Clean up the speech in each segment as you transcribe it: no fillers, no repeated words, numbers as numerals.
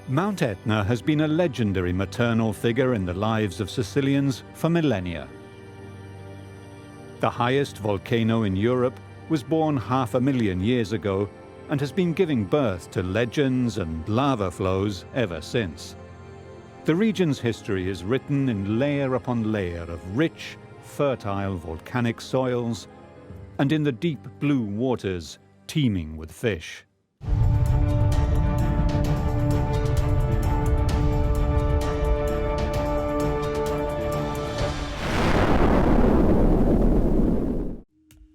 Mount Etna has been a legendary maternal figure in the lives of Sicilians for millennia. The highest volcano in Europe was born 500,000 years ago and has been giving birth to legends and lava flows ever since. The region's history is written in layer upon layer of rich, fertile volcanic soils and in the deep blue waters teeming with fish.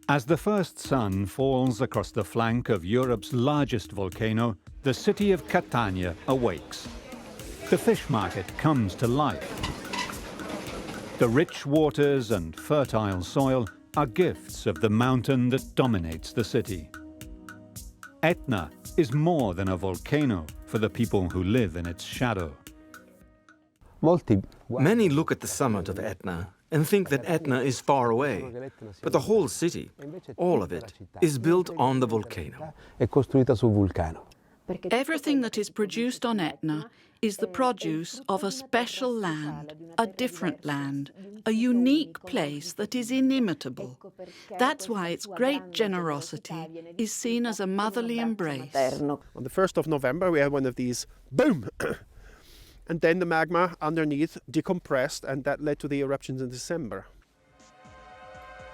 As the first sun falls across the flank of Europe's largest volcano, the city of Catania awakes. The fish market comes to life. The rich waters and fertile soil are gifts of the mountain that dominates the city. Etna is more than a volcano for the people who live in its shadow. Many look at the summit of Etna and think that Etna is far away, but the whole city, all of it, is built on the volcano. Everything that is produced on Etna is the produce of a special land, a different land, a unique place that is inimitable. That's why its great generosity is seen as a motherly embrace. On the 1st of November, we had one of these, boom! And then the magma underneath decompressed, and that led to the eruptions in December.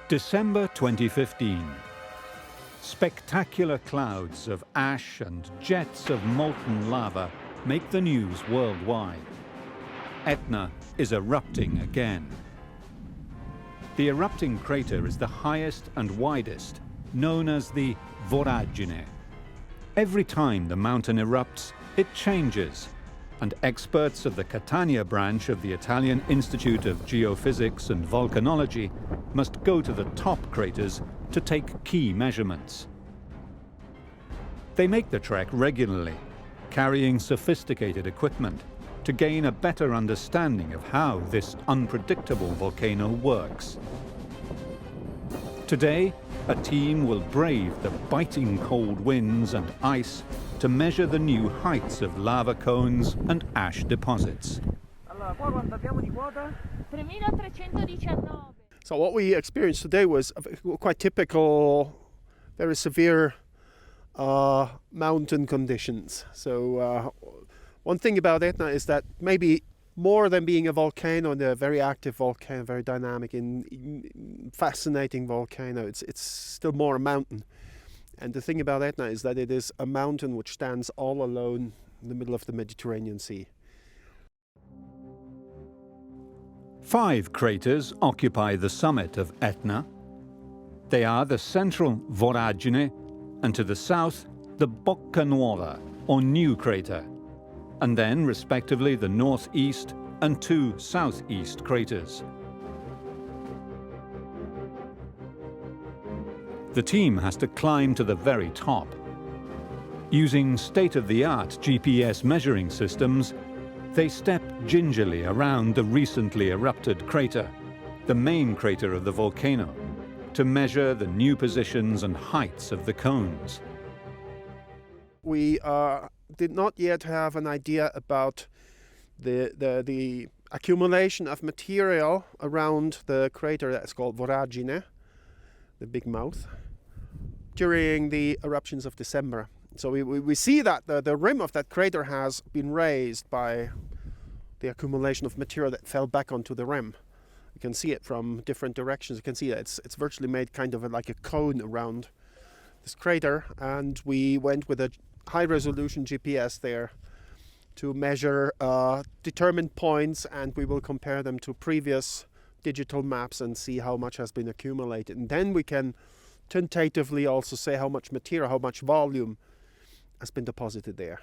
December 2015. Spectacular clouds of ash and jets of molten lava make the news worldwide. Etna is erupting again. The erupting crater is the highest and widest, known as the Voragine. Every time the mountain erupts, it changes, and experts of the Catania branch of the Italian Institute of Geophysics and Volcanology must go to the top craters to take key measurements. They make the trek regularly, carrying sophisticated equipment to gain a better understanding of how this unpredictable volcano works. Today, a team will brave the biting cold winds and ice to measure the new heights of lava cones and ash deposits. So what we experienced today was quite typical, very severe mountain conditions. So one thing about Etna is that maybe more than being a volcano and a very active volcano, very dynamic and fascinating volcano, it's still more a mountain. And the thing about Etna is that it is a mountain which stands all alone in the middle of the Mediterranean Sea. 5 craters occupy the summit of Etna. They are the central Voragine, and to the south, the Bocca Nuova, or new crater, and then, respectively, the northeast and 2 southeast craters. The team has to climb to the very top. Using state-of-the-art GPS measuring systems, they step gingerly around the recently erupted crater, the main crater of the volcano, to measure the new positions and heights of the cones. We did not yet have an idea about the accumulation of material around the crater that's called Voragine, the big mouth, during the eruptions of December. So we see that the rim of that crater has been raised by the accumulation of material that fell back onto the rim. You can see it from different directions. You can see that it's virtually made kind of like a cone around this crater, and we went with a high-resolution GPS there to measure determined points, and we will compare them to previous digital maps and see how much has been accumulated. And then we can tentatively also say how much material, how much volume has been deposited there.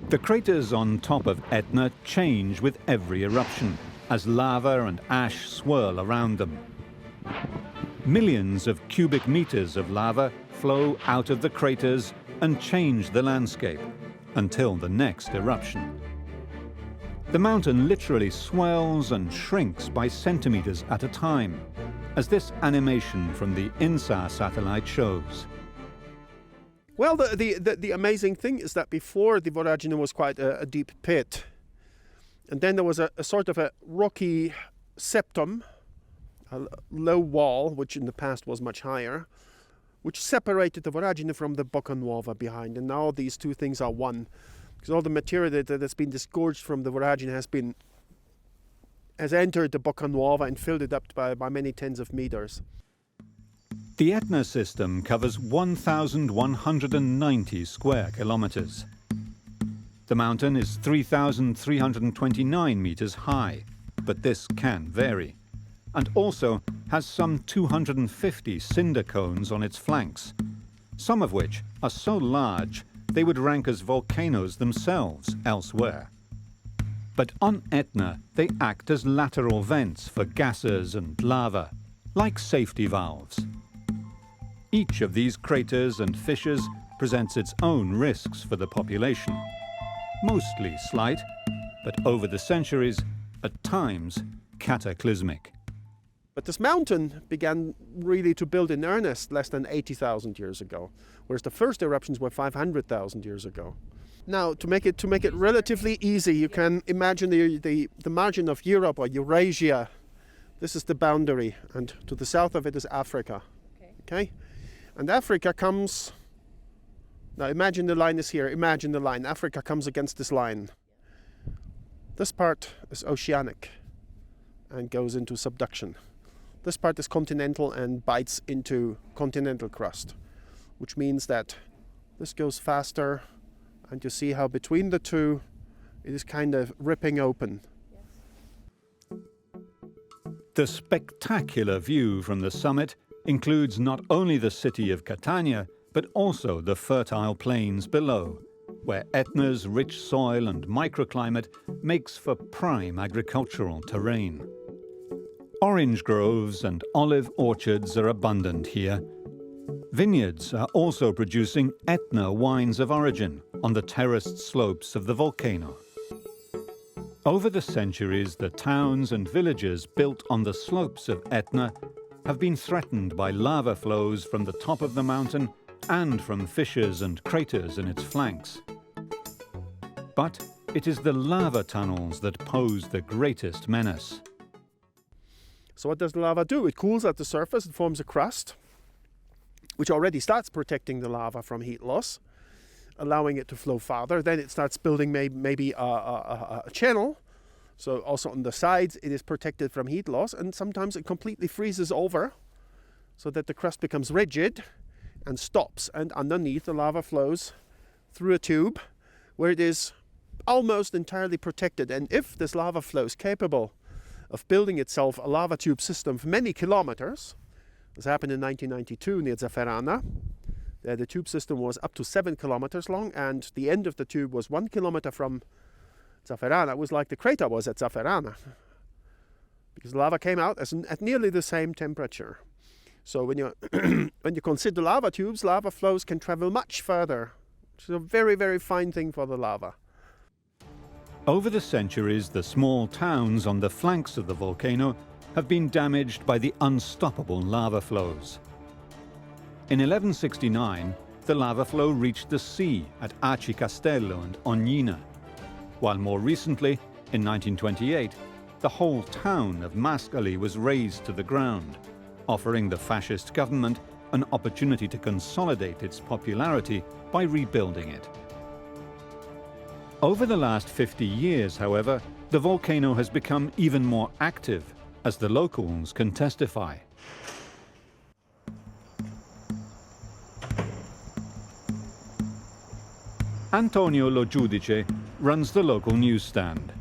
The craters on top of Etna change with every eruption, as lava and ash swirl around them. Millions of cubic meters of lava flow out of the craters and change the landscape until the next eruption. The mountain literally swells and shrinks by centimeters at a time, as this animation from the INSAR satellite shows. Well, the amazing thing is that before the voragine was quite a deep pit. And then there was a sort of a rocky septum, a low wall, which in the past was much higher, which separated the voragine from the Bocca Nuova behind. And now these two things are one. Because all the material that's been disgorged from the voragine has entered the Bocca Nuova and filled it up by many tens of meters. The Etna system covers 1,190 square kilometers. The mountain is 3,329 meters high, but this can vary, and also has some 250 cinder cones on its flanks, some of which are so large they would rank as volcanoes themselves elsewhere. But on Etna, they act as lateral vents for gases and lava, like safety valves. Each of these craters and fissures presents its own risks for the population. Mostly slight, but over the centuries, at times cataclysmic. But this mountain began really to build in earnest less than 80,000 years ago, whereas the first eruptions were 500,000 years ago. Now, to make it relatively easy, you can imagine the margin of Europe or Eurasia. This is the boundary, and to the south of it is Africa. Okay? And Africa comes. Now imagine the line is here, imagine the line. Africa comes against this line. This part is oceanic and goes into subduction. This part is continental and bites into continental crust, which means that this goes faster, and you see how between the two it is kind of ripping open. The spectacular view from the summit includes not only the city of Catania, but also the fertile plains below, where Etna's rich soil and microclimate makes for prime agricultural terrain. Orange groves and olive orchards are abundant here. Vineyards are also producing Etna wines of origin on the terraced slopes of the volcano. Over the centuries, the towns and villages built on the slopes of Etna have been threatened by lava flows from the top of the mountain and from fissures and craters in its flanks. But it is the lava tunnels that pose the greatest menace. So what does the lava do? It cools at the surface, it forms a crust, which already starts protecting the lava from heat loss, allowing it to flow farther. Then it starts building maybe a channel. So also on the sides it is protected from heat loss, and sometimes it completely freezes over so that the crust becomes rigid and stops, and underneath the lava flows through a tube where it is almost entirely protected. And if this lava flow is capable of building itself a lava tube system for many kilometers, this happened in 1992 near Zafferana. There the tube system was up to 7 kilometers long, and the end of the tube was 1 kilometer from Zafferana. It was like the crater was at Zafferana, because lava came out at nearly the same temperature. So when you when you consider lava tubes, lava flows can travel much further. It's a very, very fine thing for the lava. Over the centuries, the small towns on the flanks of the volcano have been damaged by the unstoppable lava flows. In 1169, the lava flow reached the sea at Aci Castello and Ognina, while more recently, in 1928, the whole town of Mascali was razed to the ground, offering the fascist government an opportunity to consolidate its popularity by rebuilding it. Over the last 50 years, however, the volcano has become even more active, as the locals can testify. Antonio Lo Giudice runs the local newsstand.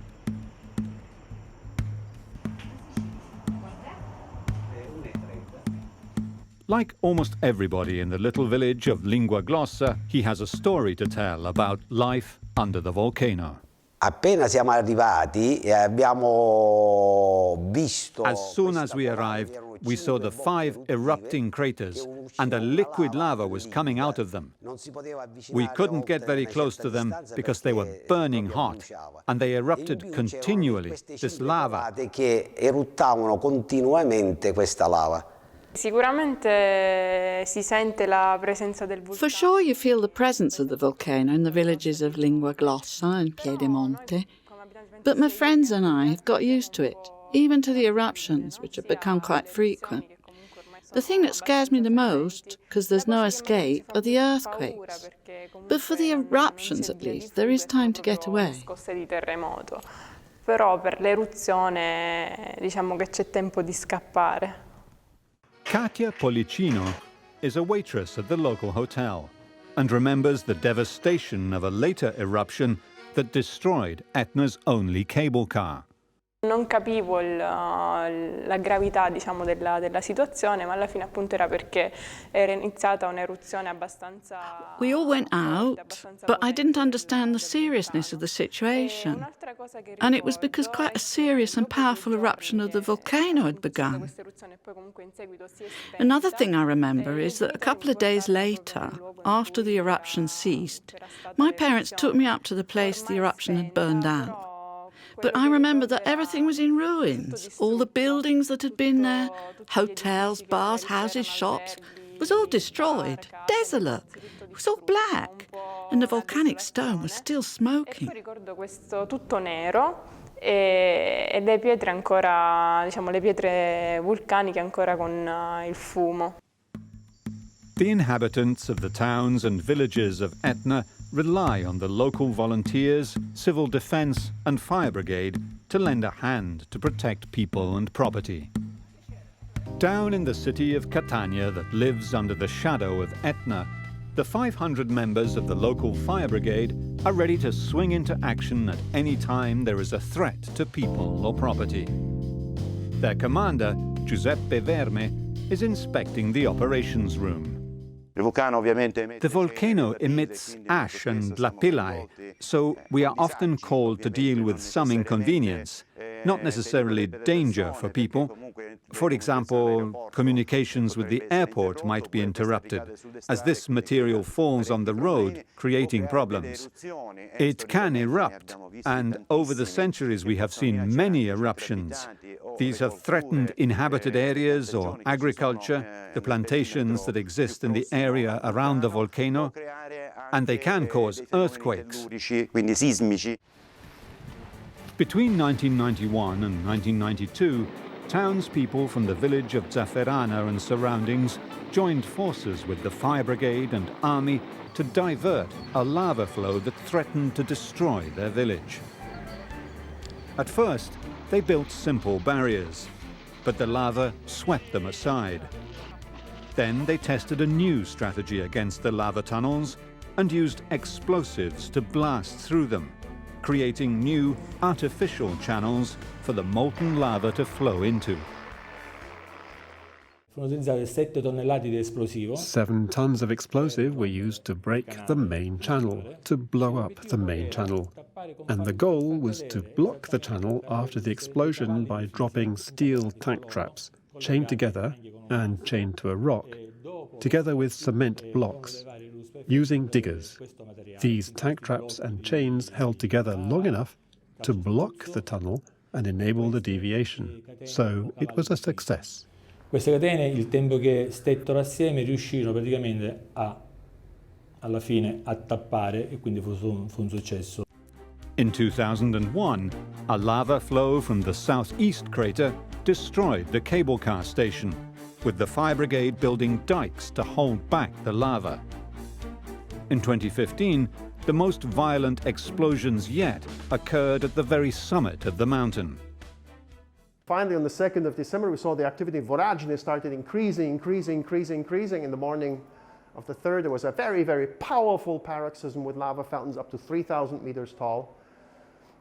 Like almost everybody in the little village of Lingua Glossa, he has a story to tell about life under the volcano. Appena siamo arrivati e abbiamo visto. As soon as we arrived, we saw the 5 erupting craters, and a liquid lava was coming out of them. We couldn't get very close to them because they were burning hot, and they erupted continually, this lava. Che eruttavano continuamente questa lava. Sicuramente si sente la presenza del vulcano. For sure you feel the presence of the volcano in the villages of Lingua Glossa and Piedemonte, but my friends and I have got used to it, even to the eruptions, which have become quite frequent. The thing that scares me the most, because there's no escape, are the earthquakes. But for the eruptions at least, there is time to get away. Però per l'eruzione diciamo che c'è tempo di scappare. Katia Policino is a waitress at the local hotel and remembers the devastation of a later eruption that destroyed Etna's only cable car. Non capivo la gravità, diciamo, della situazione, ma alla fine appunto era perché era iniziata un'eruzione abbastanza... We all went out, but I didn't understand the seriousness of the situation. And it was because quite a serious and powerful eruption of the volcano had begun. Another thing I remember is that a couple of days later, after the eruption ceased, my parents took me up to the place the eruption had burned out. But I remember that everything was in ruins. All the buildings that had been there, hotels, bars, houses, shops, was all destroyed, desolate. It was all black, and the volcanic stone was still smoking. Ricordo questo tutto nero e le pietre ancora, diciamo, le pietre vulcaniche ancora con il fumo. The inhabitants of the towns and villages of Etna rely on the local volunteers, civil defence and fire brigade to lend a hand to protect people and property. Down in the city of Catania that lives under the shadow of Etna, the 500 members of the local fire brigade are ready to swing into action at any time there is a threat to people or property. Their commander, Giuseppe Verme, is inspecting the operations room. The volcano emits ash and lapilli, so we are often called to deal with some inconvenience, not necessarily danger for people. For example, communications with the airport might be interrupted, as this material falls on the road, creating problems. It can erupt, and over the centuries we have seen many eruptions. These have threatened inhabited areas or agriculture, the plantations that exist in the area around the volcano, and they can cause earthquakes. Between 1991 and 1992, townspeople from the village of Zafferana and surroundings joined forces with the fire brigade and army to divert a lava flow that threatened to destroy their village. At first, they built simple barriers, but the lava swept them aside. Then they tested a new strategy against the lava tunnels and used explosives to blast through them, creating new artificial channels for the molten lava to flow into. 7 tons of explosive were used to break the main channel, to blow up the main channel. And the goal was to block the channel after the explosion by dropping steel tank traps, chained together and chained to a rock, together with cement blocks, using diggers. These tank traps and chains held together long enough to block the tunnel and enable the deviation. So it was a success. Queste catene, il tempo che stettero assieme, riuscirono praticamente alla fine a tappare, e quindi fu un successo. In 2001, a lava flow from the southeast crater destroyed the cable car station, with the fire brigade building dikes to hold back the lava. In 2015, the most violent explosions yet occurred at the very summit of the mountain. Finally, on the 2nd of December, we saw the activity of voragine started increasing. In the morning of the 3rd, there was a very, very powerful paroxysm with lava fountains up to 3,000 meters tall.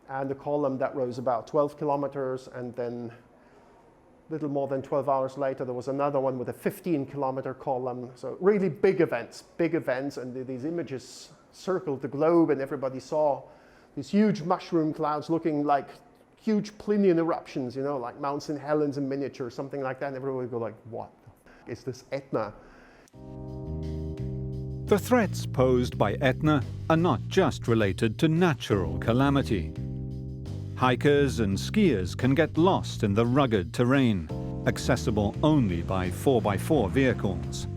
And a column that rose about 12 kilometers, and then a little more than 12 hours later, there was another one with a 15-kilometer column. So really big events, and these images circled the globe, and everybody saw these huge mushroom clouds looking like huge Plinian eruptions, you know, like Mount St. Helens in miniature, something like that, and everybody would go like, what is this Etna? The threats posed by Etna are not just related to natural calamity. Hikers and skiers can get lost in the rugged terrain, accessible only by 4x4 vehicles.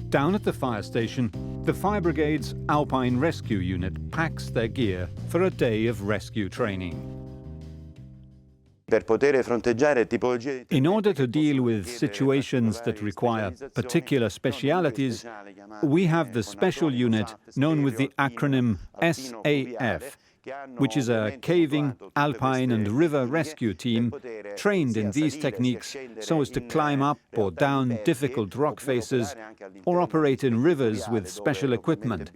Down at the fire station, the Fire Brigade's Alpine Rescue Unit packs their gear for a day of rescue training. In order to deal with situations that require particular specialities, we have the special unit known with the acronym SAF, which is a caving, alpine and river rescue team trained in these techniques so as to climb up or down difficult rock faces or operate in rivers with special equipment,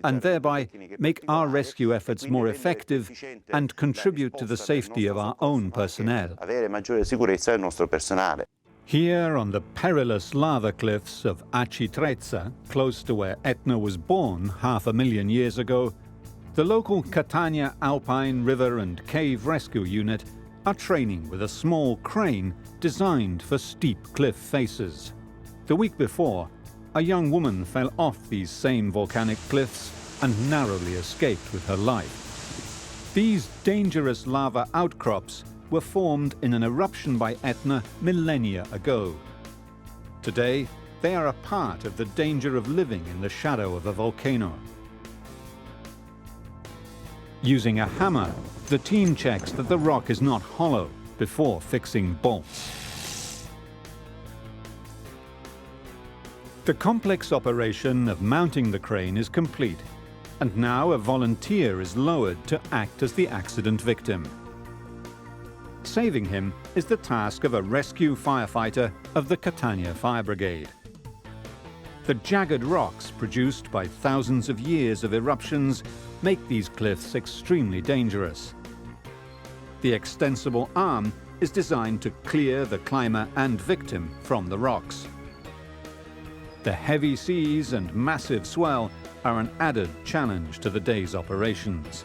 and thereby make our rescue efforts more effective and contribute to the safety of our own personnel. Here on the perilous lava cliffs of Aci Trezza, close to where Etna was born 500,000 years ago, the local Catania Alpine River and Cave Rescue Unit are training with a small crane designed for steep cliff faces. The week before, a young woman fell off these same volcanic cliffs and narrowly escaped with her life. These dangerous lava outcrops were formed in an eruption by Etna millennia ago. Today, they are a part of the danger of living in the shadow of a volcano. Using a hammer, the team checks that the rock is not hollow before fixing bolts. The complex operation of mounting the crane is complete, and now a volunteer is lowered to act as the accident victim. Saving him is the task of a rescue firefighter of the Catania Fire Brigade. The jagged rocks produced by thousands of years of eruptions make these cliffs extremely dangerous. The extensible arm is designed to clear the climber and victim from the rocks. The heavy seas and massive swell are an added challenge to the day's operations.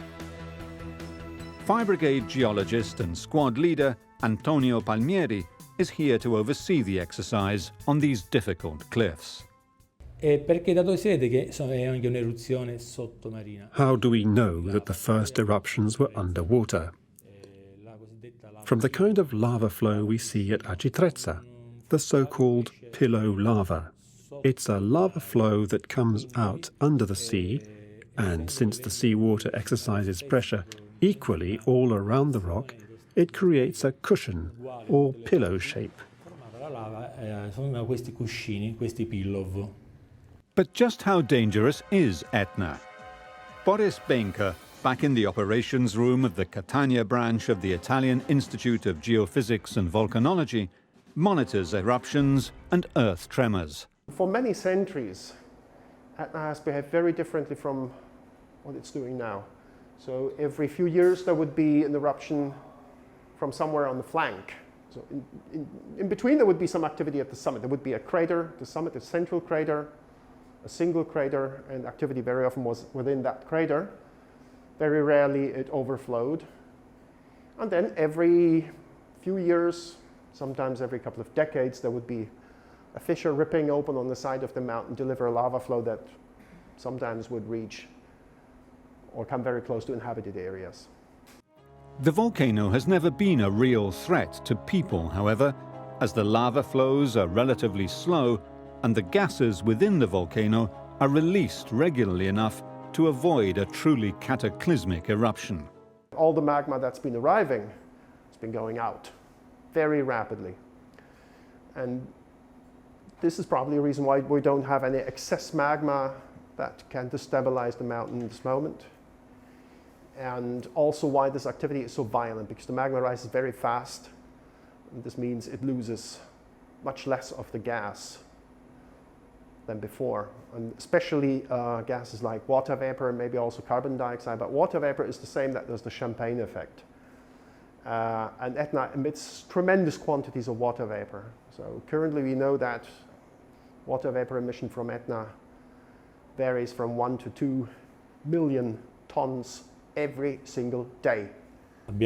Fire Brigade geologist and squad leader Antonio Palmieri is here to oversee the exercise on these difficult cliffs. How do we know that the first eruptions were underwater? From the kind of lava flow we see at Aci Trezza, the so-called pillow lava. It's a lava flow that comes out under the sea, and since the seawater exercises pressure equally all around the rock, it creates a cushion or pillow shape. But just how dangerous is Etna? Boris Benka, back in the operations room of the Catania branch of the Italian Institute of Geophysics and Volcanology, monitors eruptions and earth tremors. For many centuries, Etna has behaved very differently from what it's doing now. So every few years there would be an eruption from somewhere on the flank. So in between there would be some activity at the summit. There would be a crater, the summit, a central crater, a single crater, and activity very often was within that crater. Very rarely it overflowed. And then every few years, sometimes every couple of decades, there would be a fissure ripping open on the side of the mountain, deliver a lava flow that sometimes would reach or come very close to inhabited areas. The volcano has never been a real threat to people, however, as the lava flows are relatively slow and the gases within the volcano are released regularly enough to avoid a truly cataclysmic eruption. All the magma that's been arriving has been going out very rapidly. And this is probably a reason why we don't have any excess magma that can destabilize the mountain in this moment. And also why this activity is so violent, because the magma rises very fast. And this means it loses much less of the gas than before, and especially gases like water vapor and maybe also carbon dioxide. But water vapor is the same that does the champagne effect. And Etna emits tremendous quantities of water vapor. So currently we know that water vapor emission from Etna varies from 1 to 2 million tons every single day. The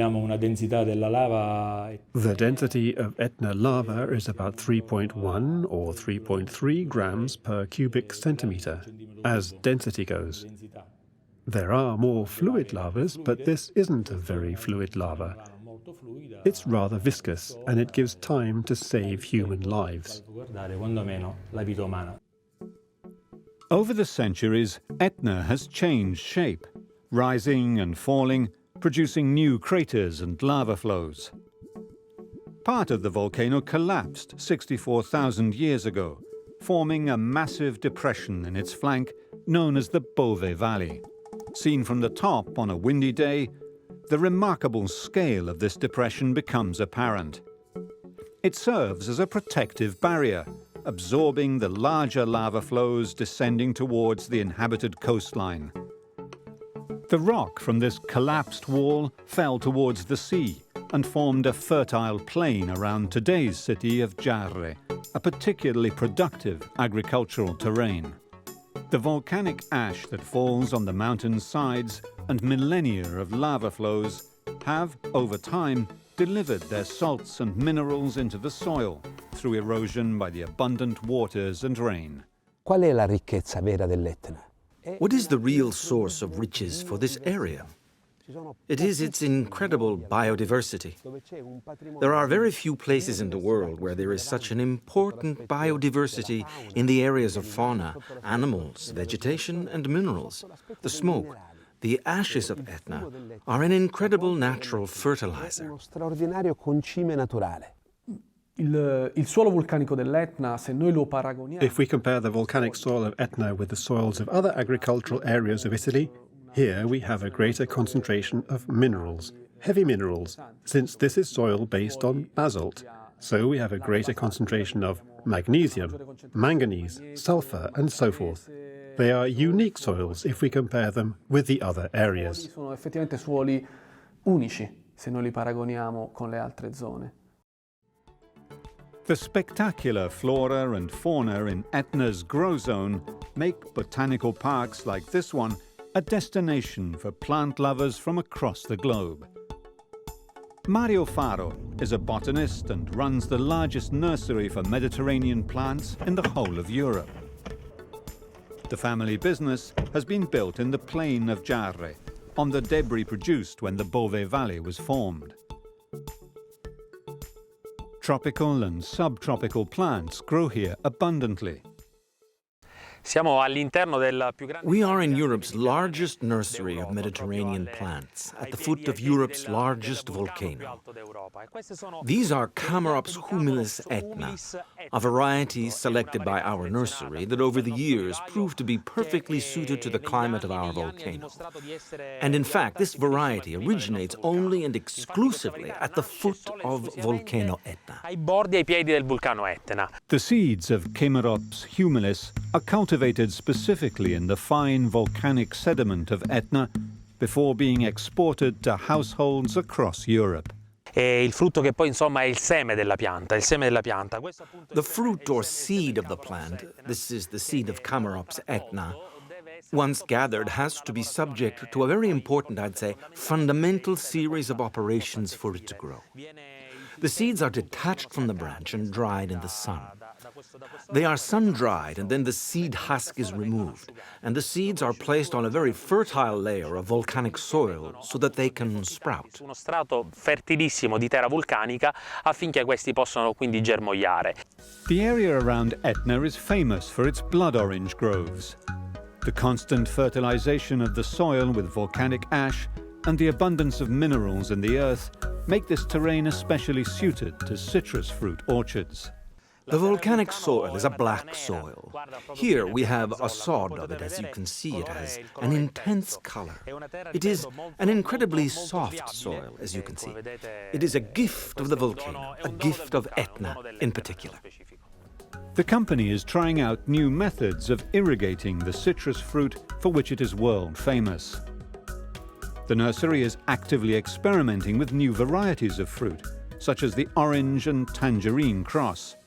density of Etna lava is about 3.1 or 3.3 grams per cubic centimeter, as density goes. There are more fluid lavas, but this isn't a very fluid lava. It's rather viscous, and it gives time to save human lives. Over the centuries, Etna has changed shape, rising and falling, producing new craters and lava flows. Part of the volcano collapsed 64,000 years ago, forming a massive depression in its flank known as the Bove Valley. Seen from the top on a windy day, the remarkable scale of this depression becomes apparent. It serves as a protective barrier, absorbing the larger lava flows descending towards the inhabited coastline. The rock from this collapsed wall fell towards the sea and formed a fertile plain around today's city of Giarre, a particularly productive agricultural terrain. The volcanic ash that falls on the mountain sides and millennia of lava flows have, over time, delivered their salts and minerals into the soil through erosion by the abundant waters and rain. Qual è la ricchezza vera dell'Etna? What is the real source of riches for this area? It is its incredible biodiversity. There are very few places in the world where there is such an important biodiversity in the areas of fauna, animals, vegetation, and minerals. The smoke, the ashes of Etna, are an incredible natural fertilizer. Uno straordinario concime naturale. Il suolo vulcanico dell'Etna, se noi lo paragoniamo... If we compare the volcanic soil of Etna with the soils of other agricultural areas of Italy, here we have a greater concentration of minerals, heavy minerals, since this is soil based on basalt. So we have a greater concentration of magnesium, manganese, sulfur, and so forth. They are unique soils if we compare them with the other areas. Sono effettivamente suoli unici se noi li paragoniamo con le altre zone. The spectacular flora and fauna in Etna's grow zone make botanical parks like this one a destination for plant lovers from across the globe. Mario Faro is a botanist and runs the largest nursery for Mediterranean plants in the whole of Europe. The family business has been built in the plain of Giarre, on the debris produced when the Bove Valley was formed. Tropical and subtropical plants grow here abundantly. We are in Europe's largest nursery of Mediterranean plants, at the foot of Europe's largest volcano. These are Camerops humilis Etna, a variety selected by our nursery that over the years proved to be perfectly suited to the climate of our volcano. And in fact, this variety originates only and exclusively at the foot of Volcano Etna. The seeds of Camerops humilis are cultivated specifically in the fine volcanic sediment of Etna before being exported to households across Europe. The fruit or seed of the plant, this is the seed of Camerops Etna, once gathered has to be subject to a very important, I'd say, fundamental series of operations for it to grow. The seeds are detached from the branch and dried in the sun. They are sun-dried, and then the seed husk is removed, and the seeds are placed on a very fertile layer of volcanic soil so that they can sprout. Uno strato fertilissimo di terra vulcanica affinché questi possano quindi germogliare. The area around Etna is famous for its blood orange groves. The constant fertilization of the soil with volcanic ash and the abundance of minerals in the earth make this terrain especially suited to citrus fruit orchards. The volcanic soil is a black soil. Here we have a sod of it, as you can see. It has an intense color. It is an incredibly soft soil, as you can see. It is a gift of the volcano, a gift of Etna in particular. The company is trying out new methods of irrigating the citrus fruit for which it is world famous. The nursery is actively experimenting with new varieties of fruit, such as the orange and tangerine cross.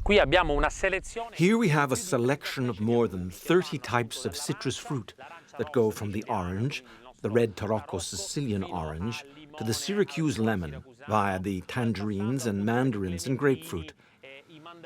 Here we have a selection of more than 30 types of citrus fruit that go from the orange, the red Tarocco Sicilian orange, to the Syracuse lemon via the tangerines and mandarins and grapefruit.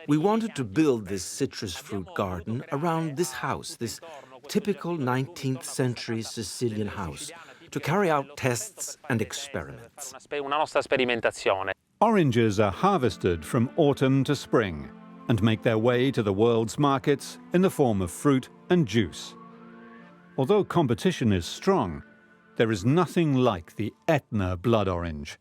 We wanted to build this citrus fruit garden around this house, this typical 19th century Sicilian house, to carry out tests and experiments. Una nostra sperimentazione. Oranges are harvested from autumn to spring and make their way to the world's markets in the form of fruit and juice. Although competition is strong, there is nothing like the Etna blood orange.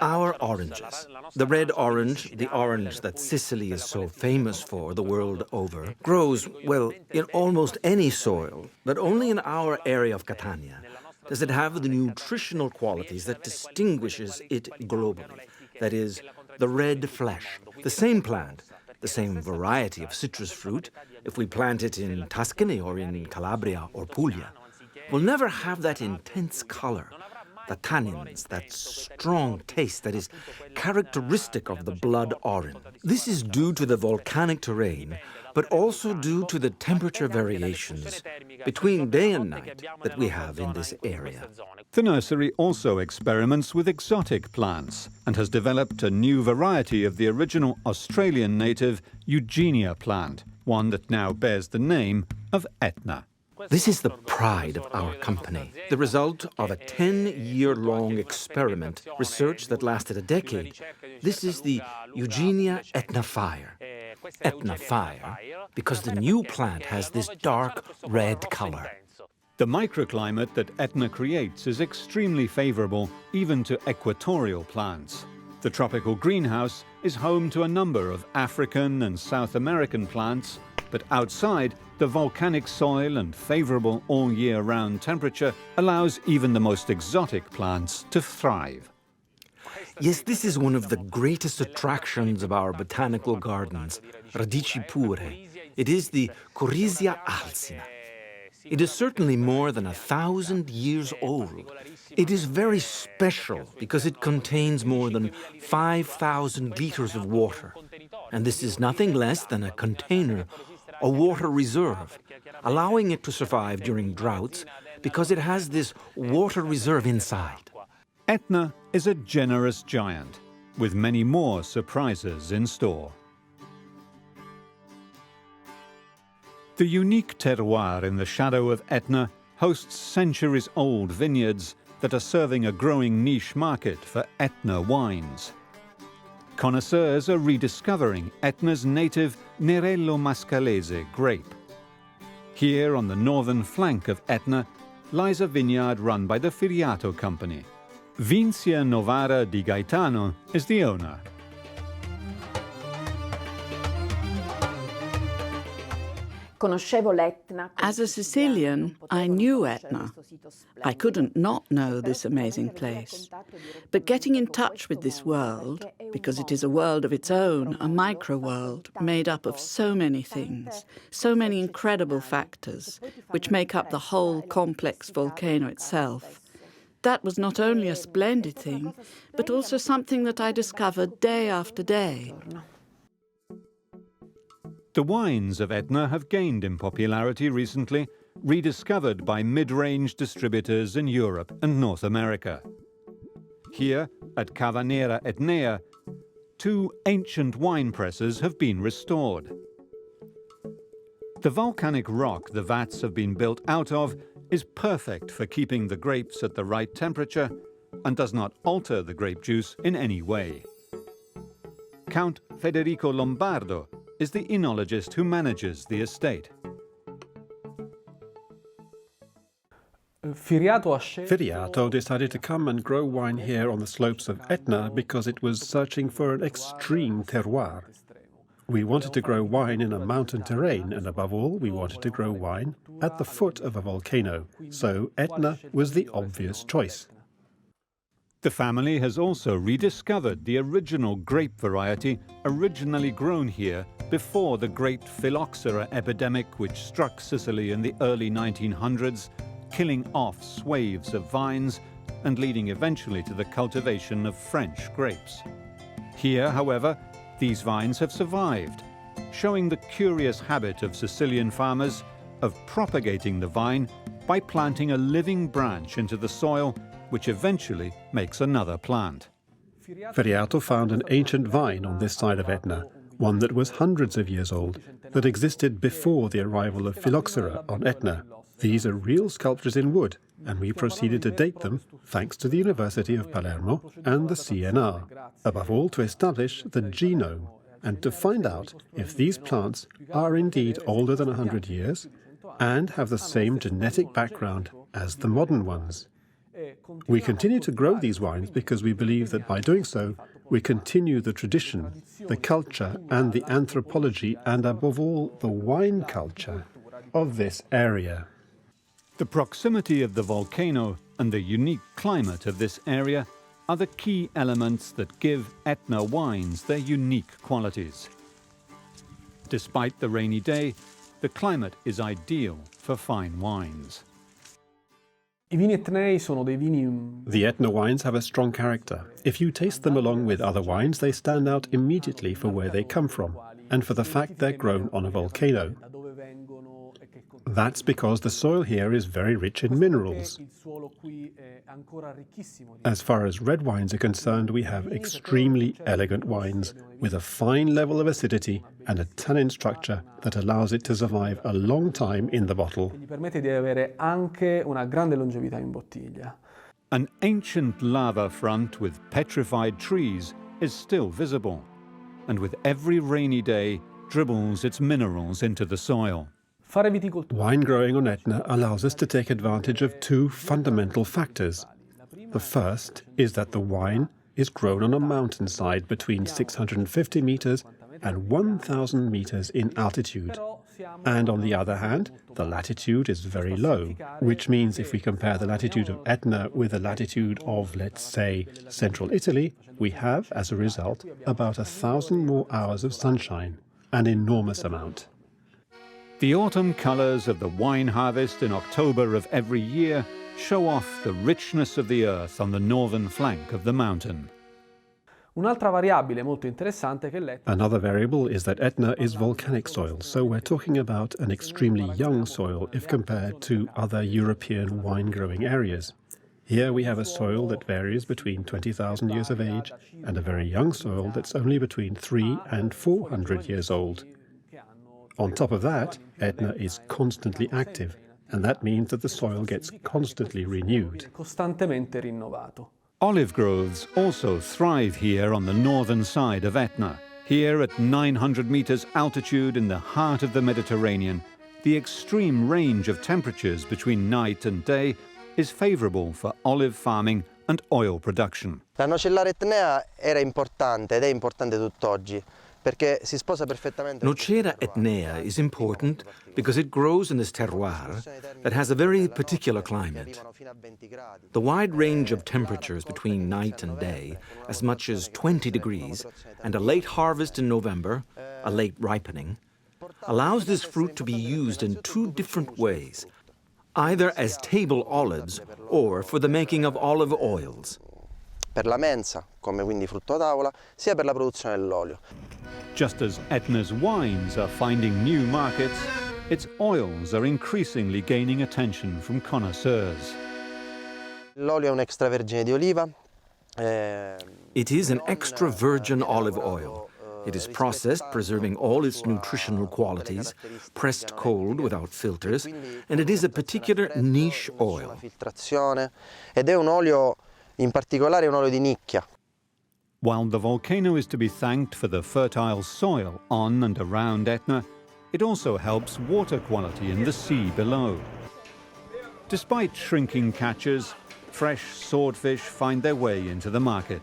Our oranges, the red orange, the orange that Sicily is so famous for the world over, grows, well, in almost any soil, but only in our area of Catania does it have the nutritional qualities that distinguishes it globally. That is, the red flesh. The same plant, the same variety of citrus fruit, if we plant it in Tuscany or in Calabria or Puglia, will never have that intense color, the tannins, that strong taste that is characteristic of the blood orange. This is due to the volcanic terrain, but also due to the temperature variations between day and night that we have in this area. The nursery also experiments with exotic plants and has developed a new variety of the original Australian native Eugenia plant, one that now bears the name of Etna. This is the pride of our company, the result of a 10-year-long experiment, research that lasted a decade. This is the Eugenia Etna fire. Etna fire because the new plant has this dark red color. The microclimate that Etna creates is extremely favorable even to equatorial plants. The tropical greenhouse is home to a number of African and South American plants, but outside, the volcanic soil and favorable all-year-round temperature allows even the most exotic plants to thrive. Yes, this is one of the greatest attractions of our botanical gardens, Radici Pure. It is the Corycia alsina. It is certainly more than 1,000 years old. It is very special because it contains more than 5,000 liters of water. And this is nothing less than a container, a water reserve, allowing it to survive during droughts because it has this water reserve inside. Etna is a generous giant, with many more surprises in store. The unique terroir in the shadow of Etna hosts centuries-old vineyards that are serving a growing niche market for Etna wines. Connoisseurs are rediscovering Etna's native Nerello Mascalese grape. Here on the northern flank of Etna lies a vineyard run by the Firiato company. Vincia Novara di Gaetano is the owner. As a Sicilian, I knew Etna. I couldn't not know this amazing place. But getting in touch with this world, because it is a world of its own, a micro-world, made up of so many things, so many incredible factors, which make up the whole complex volcano itself, that was not only a splendid thing, but also something that I discovered day after day. The wines of Etna have gained in popularity recently, rediscovered by mid-range distributors in Europe and North America. Here, at Cava Nera Etnea, 2 ancient wine presses have been restored. The volcanic rock the vats have been built out of is perfect for keeping the grapes at the right temperature and does not alter the grape juice in any way. Count Federico Lombardo is the enologist who manages the estate. Firiato decided to come and grow wine here on the slopes of Etna because it was searching for an extreme terroir. We wanted to grow wine in a mountain terrain, and above all, we wanted to grow wine at the foot of a volcano, so Etna was the obvious choice. The family has also rediscovered the original grape variety originally grown here before the great phylloxera epidemic which struck Sicily in the early 1900s, killing off swathes of vines and leading eventually to the cultivation of French grapes. Here, however, these vines have survived, showing the curious habit of Sicilian farmers of propagating the vine by planting a living branch into the soil, which eventually makes another plant. Firiato found an ancient vine on this side of Etna, one that was hundreds of years old, that existed before the arrival of phylloxera on Etna. These are real sculptures in wood, and we proceeded to date them thanks to the University of Palermo and the CNR, above all to establish the genome and to find out if these plants are indeed older than 100 years and have the same genetic background as the modern ones. We continue to grow these wines because we believe that by doing so, we continue the tradition, the culture and the anthropology and above all the wine culture of this area. The proximity of the volcano and the unique climate of this area are the key elements that give Etna wines their unique qualities. Despite the rainy day, the climate is ideal for fine wines. The Etna wines have a strong character. If you taste them along with other wines, they stand out immediately for where they come from and for the fact they're grown on a volcano. That's because the soil here is very rich in minerals. As far as red wines are concerned, we have extremely elegant wines with a fine level of acidity and a tannin structure that allows it to survive a long time in the bottle. An ancient lava front with petrified trees is still visible, and with every rainy day dribbles its minerals into the soil. Wine growing on Etna allows us to take advantage of two fundamental factors. The first is that the wine is grown on a mountainside between 650 meters and 1,000 meters in altitude. And on the other hand, the latitude is very low, which means if we compare the latitude of Etna with the latitude of, let's say, central Italy, we have, as a result, about 1,000 more hours of sunshine, an enormous amount. The autumn colours of the wine harvest in October of every year show off the richness of the earth on the northern flank of the mountain. Another variable is that Etna is volcanic soil, so we're talking about an extremely young soil if compared to other European wine-growing areas. Here we have a soil that varies between 20,000 years of age and a very young soil that's only between 300 and 400 years old. On top of that, Etna is constantly active, and that means that the soil gets constantly renewed. Olive groves also thrive here on the northern side of Etna. Here at 900 meters altitude in the heart of the Mediterranean, the extreme range of temperatures between night and day is favorable for olive farming and oil production. La nocellare etnea era importante ed è importante tutt'oggi. Nocera etnea is important because it grows in this terroir that has a very particular climate. The wide range of temperatures between night and day, as much as 20 degrees, and a late harvest in November, a late ripening, allows this fruit to be used in two different ways, either as table olives or for the making of olive oils. Per la mensa, come quindi frutto da tavola, sia per la produzione dell'olio. Just as Etna's wines are finding new markets, its oils are increasingly gaining attention from connoisseurs. L'olio è un extravergine di oliva. It is an extra virgin olive oil. It is processed, preserving all its nutritional qualities, pressed cold without filters, and it is a particular niche oil. Ed è un olio, in particolare un olio di nicchia. While the volcano is to be thanked for the fertile soil on and around Etna, it also helps water quality in the sea below. Despite shrinking catches, fresh swordfish find their way into the market.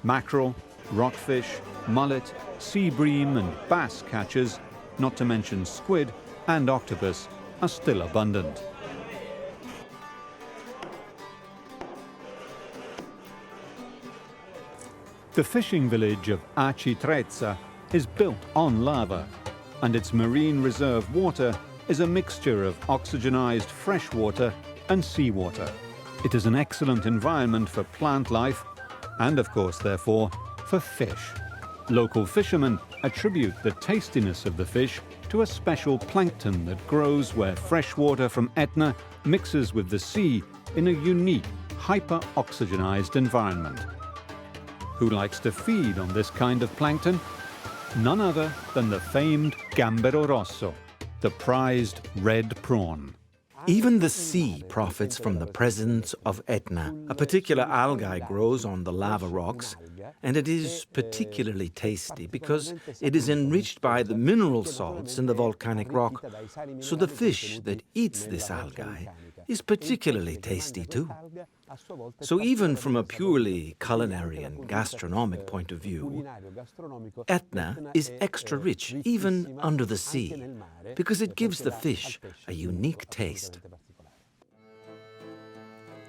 Mackerel, rockfish, mullet, sea bream and bass catches, not to mention squid and octopus, are still abundant. The fishing village of Arcitrezza is built on lava, and its marine reserve water is a mixture of oxygenized fresh water and seawater. It is an excellent environment for plant life and, of course, therefore, for fish. Local fishermen attribute the tastiness of the fish to a special plankton that grows where fresh water from Etna mixes with the sea in a unique, hyper-oxygenized environment. Who likes to feed on this kind of plankton? None other than the famed gambero rosso, the prized red prawn. Even the sea profits from the presence of Etna. A particular algae grows on the lava rocks, and it is particularly tasty because it is enriched by the mineral salts in the volcanic rock, so the fish that eats this algae is particularly tasty too. So even from a purely culinary and gastronomic point of view, Etna is extra rich even under the sea, because it gives the fish a unique taste.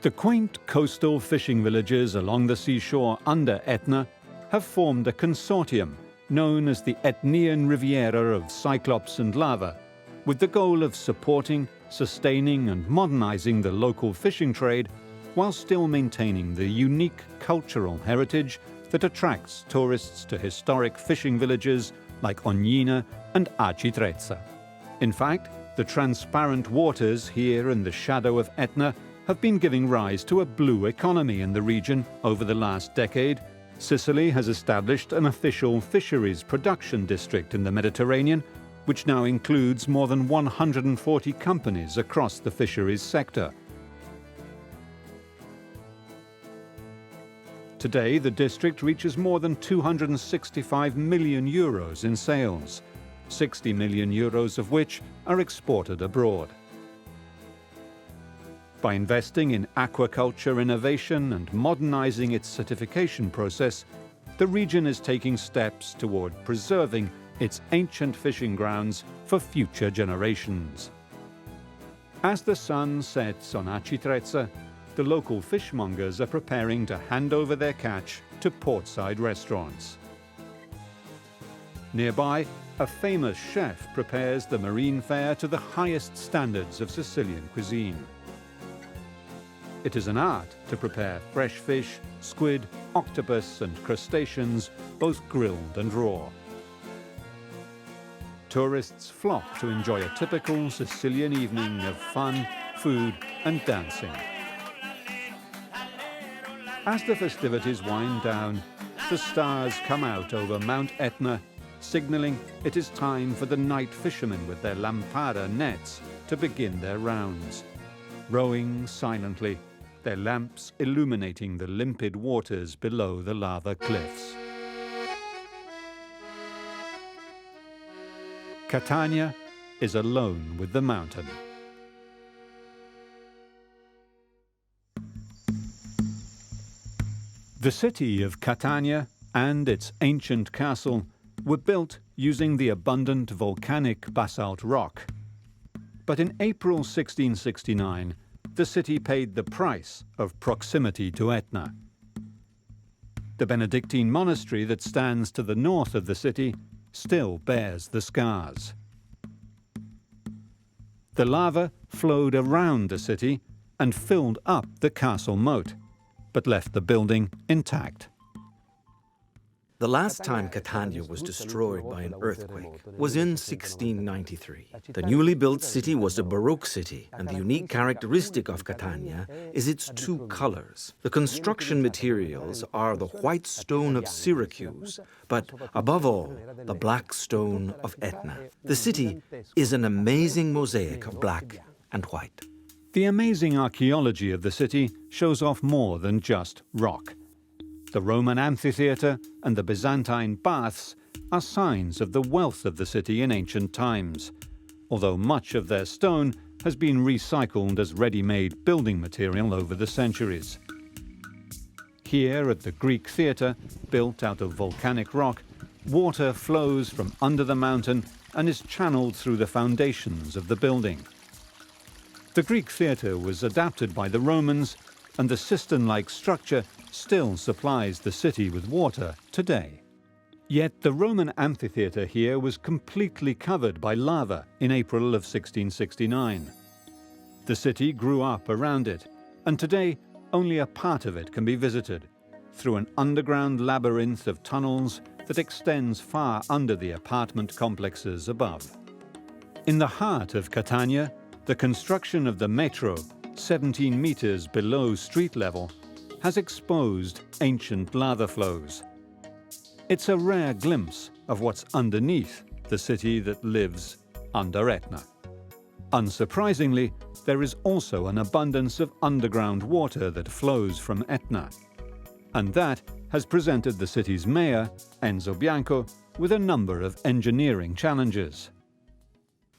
The quaint coastal fishing villages along the seashore under Etna have formed a consortium known as the Etnean Riviera of Cyclops and Lava, with the goal of supporting, sustaining and modernizing the local fishing trade while still maintaining the unique cultural heritage that attracts tourists to historic fishing villages like Ognina and Aci. In fact, the transparent waters here in the shadow of Etna have been giving rise to a blue economy in the region over the last decade. Sicily has established an official fisheries production district in the Mediterranean, which now includes more than 140 companies across the fisheries sector. Today, the district reaches more than 265 million euros in sales, 60 million euros of which are exported abroad. By investing in aquaculture innovation and modernizing its certification process, the region is taking steps toward preserving its ancient fishing grounds for future generations. As the sun sets on Aci, the local fishmongers are preparing to hand over their catch to portside restaurants. Nearby, a famous chef prepares the marine fare to the highest standards of Sicilian cuisine. It is an art to prepare fresh fish, squid, octopus and crustaceans, both grilled and raw. Tourists flock to enjoy a typical Sicilian evening of fun, food and dancing. As the festivities wind down, the stars come out over Mount Etna, signaling it is time for the night fishermen with their lampada nets to begin their rounds, rowing silently, their lamps illuminating the limpid waters below the lava cliffs. Catania is alone with the mountain. The city of Catania and its ancient castle were built using the abundant volcanic basalt rock. But in April 1669, the city paid the price of proximity to Etna. The Benedictine monastery that stands to the north of the city still bears the scars. The lava flowed around the city and filled up the castle moat, but left the building intact. The last time Catania was destroyed by an earthquake was in 1693. The newly built city was a Baroque city, and the unique characteristic of Catania is its two colors. The construction materials are the white stone of Syracuse, but above all, the black stone of Etna. The city is an amazing mosaic of black and white. The amazing archaeology of the city shows off more than just rock. The Roman amphitheatre and the Byzantine baths are signs of the wealth of the city in ancient times, although much of their stone has been recycled as ready-made building material over the centuries. Here at the Greek theatre, built out of volcanic rock, water flows from under the mountain and is channeled through the foundations of the building. The Greek theatre was adapted by the Romans, and the cistern-like structure still supplies the city with water today. Yet the Roman amphitheatre here was completely covered by lava in April of 1669. The city grew up around it, and today only a part of it can be visited, through an underground labyrinth of tunnels that extends far under the apartment complexes above. In the heart of Catania, the construction of the metro, 17 meters below street level, has exposed ancient lava flows. It's a rare glimpse of what's underneath the city that lives under Etna. Unsurprisingly, there is also an abundance of underground water that flows from Etna. And that has presented the city's mayor, Enzo Bianco, with a number of engineering challenges.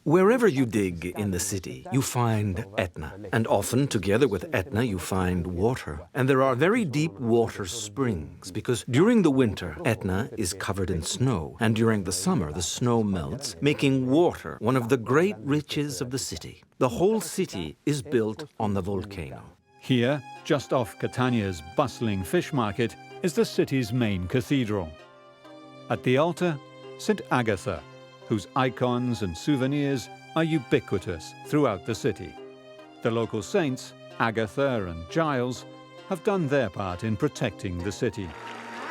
Wherever you dig in the city, you find Etna. And often, together with Etna, you find water. And there are very deep water springs, because during the winter, Etna is covered in snow. And during the summer, the snow melts, making water one of the great riches of the city. The whole city is built on the volcano. Here, just off Catania's bustling fish market, is the city's main cathedral. At the altar, St. Agatha, whose icons and souvenirs are ubiquitous throughout the city. The local saints, Agatha and Giles, have done their part in protecting the city.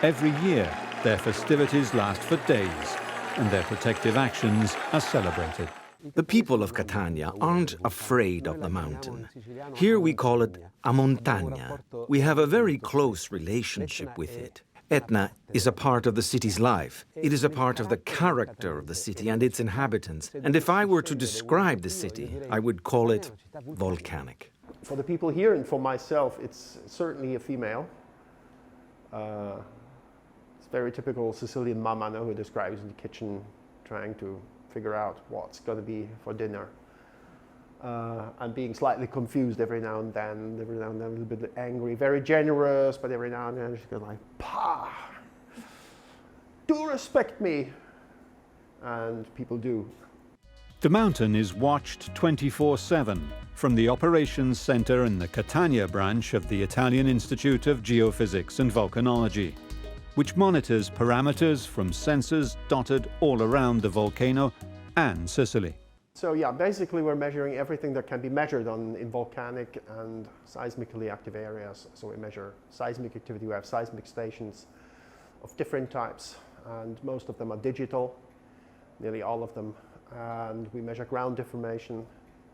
Every year, their festivities last for days, and their protective actions are celebrated. The people of Catania aren't afraid of the mountain. Here we call it a montagna. We have a very close relationship with it. Etna is a part of the city's life. It is a part of the character of the city and its inhabitants. And if I were to describe the city, I would call it volcanic. For the people here and for myself, it's certainly a female. It's very typical Sicilian mama who describes in the kitchen trying to figure out what's going to be for dinner. And being slightly confused every now and then, a little bit angry, very generous, but every now and then she's going like, "Pah! Do respect me!" And people do. The mountain is watched 24/7 from the operations center in the Catania branch of the Italian Institute of Geophysics and Volcanology, which monitors parameters from sensors dotted all around the volcano and Sicily. So yeah, basically we're measuring everything that can be measured in volcanic and seismically active areas. So we measure seismic activity. We have seismic stations of different types, and most of them are digital, nearly all of them. And we measure ground deformation,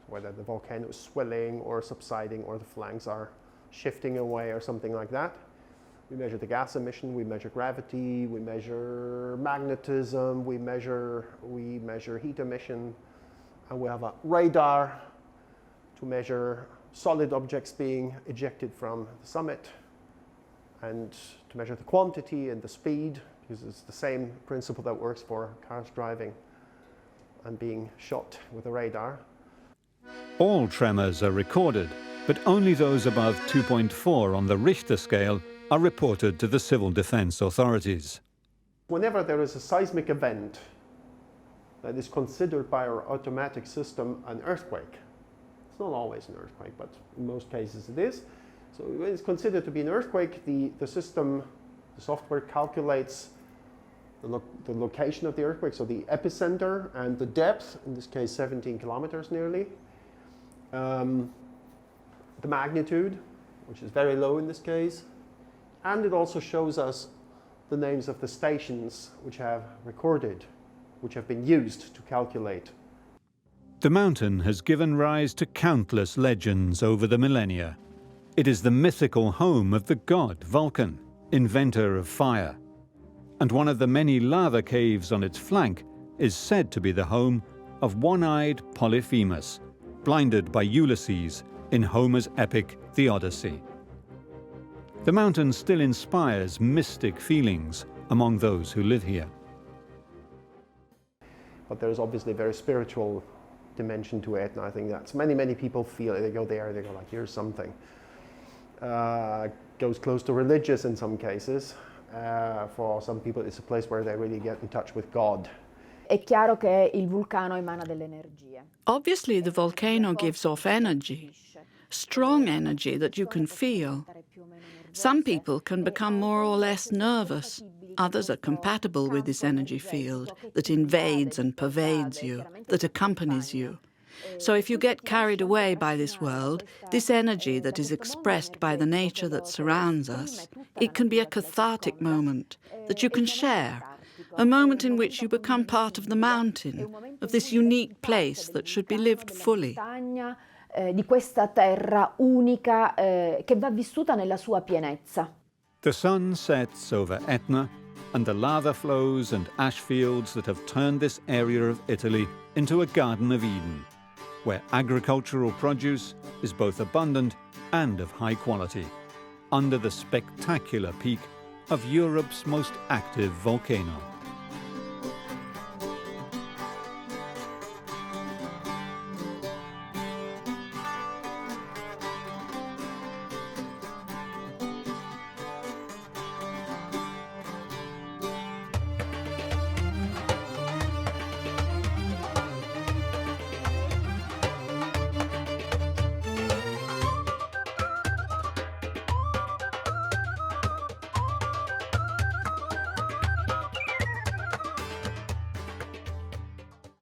whether the volcano is swelling or subsiding or the flanks are shifting away or something like that. We measure the gas emission, we measure gravity, we measure magnetism, we measure heat emission. And we have a radar to measure solid objects being ejected from the summit, and to measure the quantity and the speed, because it's the same principle that works for cars driving and being shot with a radar. All tremors are recorded, but only those above 2.4 on the Richter scale are reported to the civil defense authorities. Whenever there is a seismic event that is considered by our automatic system an earthquake. It's not always an earthquake, but in most cases it is. So when it's considered to be an earthquake, the system, the software calculates the location of the earthquake, so the epicenter and the depth, in this case 17 kilometers nearly. The magnitude, which is very low in this case. And it also shows us the names of the stations which have recorded, which have been used to calculate. The mountain has given rise to countless legends over the millennia. It is the mythical home of the god Vulcan, inventor of fire. And one of the many lava caves on its flank is said to be the home of one-eyed Polyphemus, blinded by Ulysses in Homer's epic The Odyssey. The mountain still inspires mystic feelings among those who live here. But there's obviously a very spiritual dimension to it, and I think that's many people feel it. They go there, they go like, here's something. Goes close to religious in some cases. For some people, it's a place where they really get in touch with God. È chiaro che il vulcano emana delle energie. Obviously, the volcano gives off energy, strong energy that you can feel. Some people can become more or less nervous. Others are compatible with this energy field that invades and pervades you, that accompanies you. So if you get carried away by this world, this energy that is expressed by the nature that surrounds us, it can be a cathartic moment that you can share, a moment in which you become part of the mountain, of this unique place that should be lived fully. Di questa terra unica che va vissuta nella sua pienezza. The sun sets over Etna, and the lava flows and ash fields that have turned this area of Italy into a Garden of Eden. where agricultural produce is both abundant and of high quality, under the spectacular peak of Europe's most active volcano.